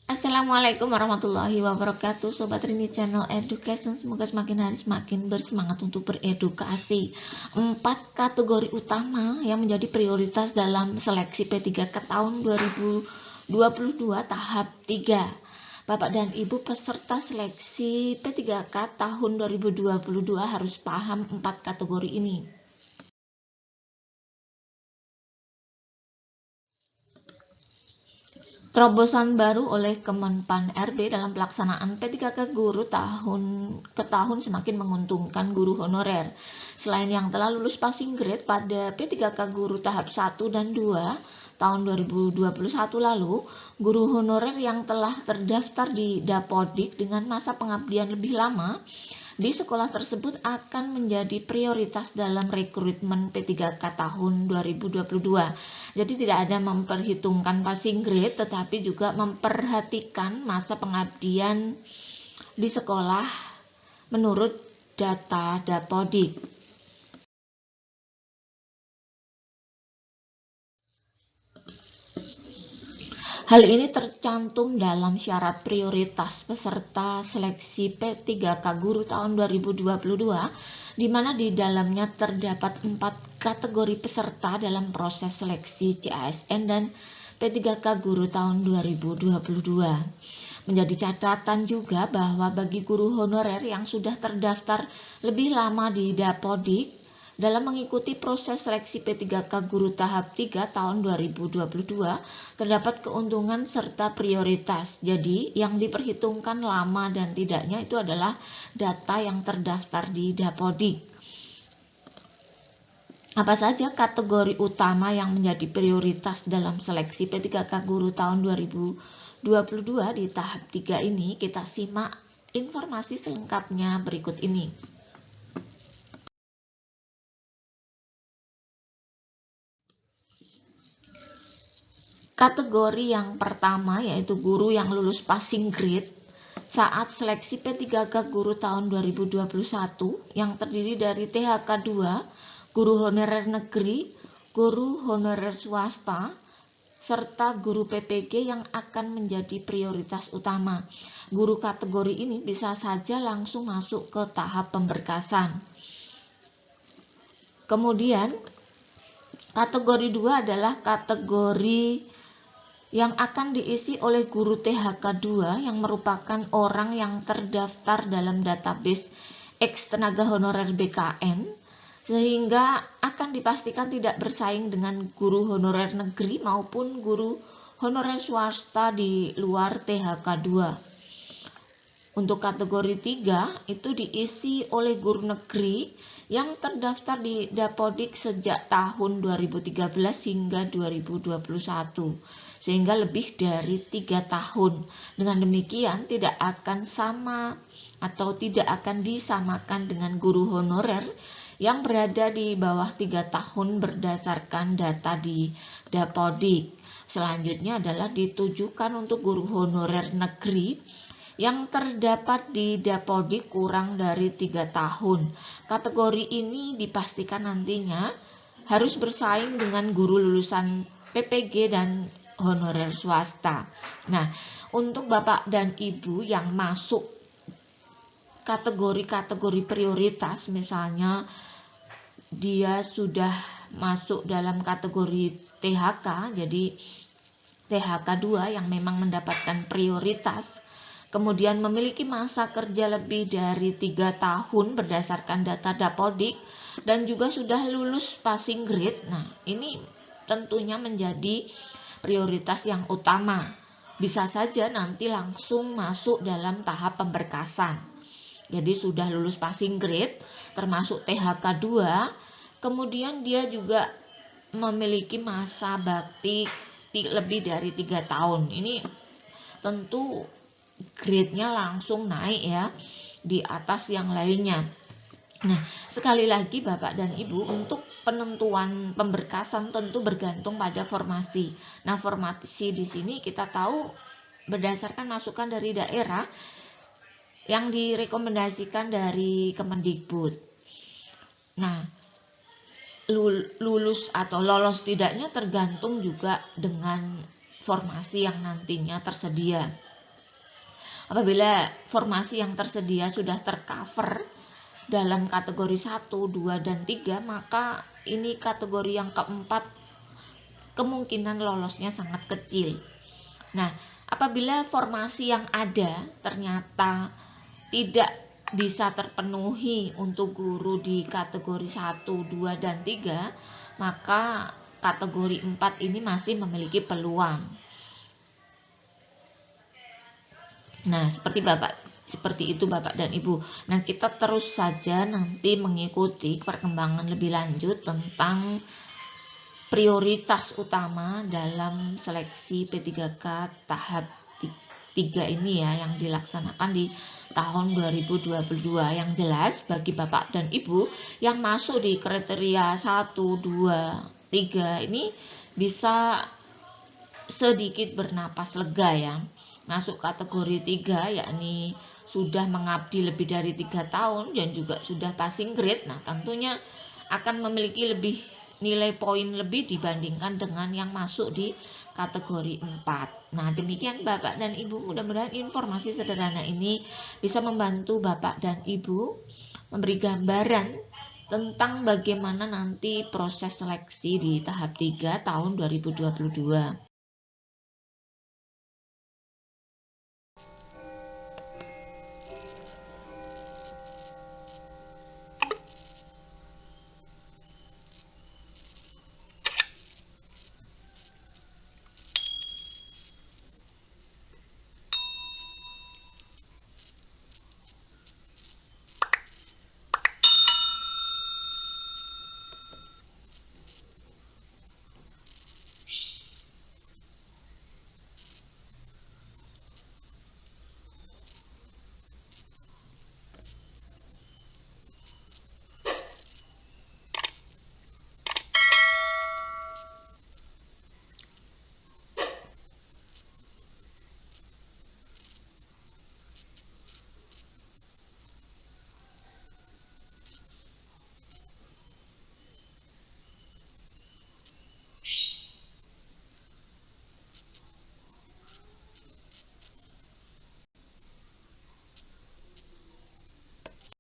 Assalamualaikum warahmatullahi wabarakatuh, Sobat Rini Channel Education. Semoga semakin hari semakin bersemangat untuk beredukasi. 4 kategori utama yang menjadi prioritas dalam seleksi P3K tahun 2022 tahap 3. Bapak dan Ibu peserta seleksi P3K tahun 2022 harus paham 4 kategori ini. Terobosan baru oleh Kemenpan RB dalam pelaksanaan P3K guru tahun ke tahun semakin menguntungkan guru honorer. Selain yang telah lulus passing grade pada P3K guru tahap 1 dan 2 tahun 2021 lalu, guru honorer yang telah terdaftar di Dapodik dengan masa pengabdian lebih lama di sekolah tersebut akan menjadi prioritas dalam rekrutmen P3K tahun 2022. Jadi tidak ada memperhitungkan passing grade, tetapi juga memperhatikan masa pengabdian di sekolah menurut data Dapodik. Hal ini tercantum dalam syarat prioritas peserta seleksi P3K guru tahun 2022, di mana di dalamnya terdapat 4 kategori peserta dalam proses seleksi CASN dan P3K guru tahun 2022. Menjadi catatan juga bahwa bagi guru honorer yang sudah terdaftar lebih lama di Dapodik, dalam mengikuti proses seleksi P3K guru tahap 3 tahun 2022, terdapat keuntungan serta prioritas. Jadi, yang diperhitungkan lama dan tidaknya itu adalah data yang terdaftar di Dapodik. Apa saja kategori utama yang menjadi prioritas dalam seleksi P3K guru tahun 2022 di tahap 3 ini? Kita simak informasi selengkapnya berikut ini. Kategori yang pertama yaitu guru yang lulus passing grade saat seleksi P3K guru tahun 2021 yang terdiri dari THK 2, guru honorer negeri, guru honorer swasta, serta guru PPG yang akan menjadi prioritas utama. Guru kategori ini bisa saja langsung masuk ke tahap pemberkasan. Kemudian kategori 2 adalah kategori yang akan diisi oleh guru THK 2 yang merupakan orang yang terdaftar dalam database ex tenaga honorer BKN, sehingga akan dipastikan tidak bersaing dengan guru honorer negeri maupun guru honorer swasta di luar THK 2. Untuk kategori 3 itu diisi oleh guru negeri yang terdaftar di Dapodik sejak tahun 2013 hingga 2021, sehingga lebih dari 3 tahun. Dengan demikian tidak akan sama atau tidak akan disamakan dengan guru honorer yang berada di bawah 3 tahun berdasarkan data di Dapodik. Selanjutnya adalah ditujukan untuk guru honorer negeri yang terdapat di Dapodik kurang dari 3 tahun. Kategori ini dipastikan nantinya harus bersaing dengan guru lulusan PPG dan honorer swasta. Nah, untuk Bapak dan Ibu yang masuk kategori-kategori prioritas, misalnya dia sudah masuk dalam kategori THK, jadi THK 2 yang memang mendapatkan prioritas, kemudian memiliki masa kerja lebih dari 3 tahun berdasarkan data Dapodik, dan juga sudah lulus passing grade. Nah, ini tentunya menjadi prioritas yang utama. Bisa saja nanti langsung masuk dalam tahap pemberkasan. Jadi sudah lulus passing grade, termasuk THK 2, kemudian dia juga memiliki masa bakti lebih dari 3 tahun. Ini tentu grade-nya langsung naik ya di atas yang lainnya. Nah, sekali lagi Bapak dan Ibu, untuk penentuan pemberkasan tentu bergantung pada formasi. Nah, formasi di sini kita tahu berdasarkan masukan dari daerah yang direkomendasikan dari Kemendikbud. Nah, lulus atau lolos tidaknya tergantung juga dengan formasi yang nantinya tersedia. Apabila formasi yang tersedia sudah tercover dalam kategori 1, 2, dan 3, maka ini kategori yang keempat kemungkinan lolosnya sangat kecil. Nah, apabila formasi yang ada ternyata tidak bisa terpenuhi untuk guru di kategori 1, 2, dan 3, maka kategori 4 ini masih memiliki peluang. Nah, seperti itu Bapak dan Ibu. Nah, kita terus saja nanti mengikuti perkembangan lebih lanjut tentang prioritas utama dalam seleksi P3K tahap 3 ini ya, yang dilaksanakan di tahun 2022. Yang jelas bagi Bapak dan Ibu yang masuk di kriteria 1, 2, 3 ini bisa sedikit bernapas lega ya. Masuk kategori 3 yakni sudah mengabdi lebih dari 3 tahun dan juga sudah passing grade. Nah, tentunya akan memiliki nilai poin lebih dibandingkan dengan yang masuk di kategori 4. Nah, demikian Bapak dan Ibu, mudah-mudahan informasi sederhana ini bisa membantu Bapak dan Ibu memberi gambaran tentang bagaimana nanti proses seleksi di tahap 3 tahun 2022.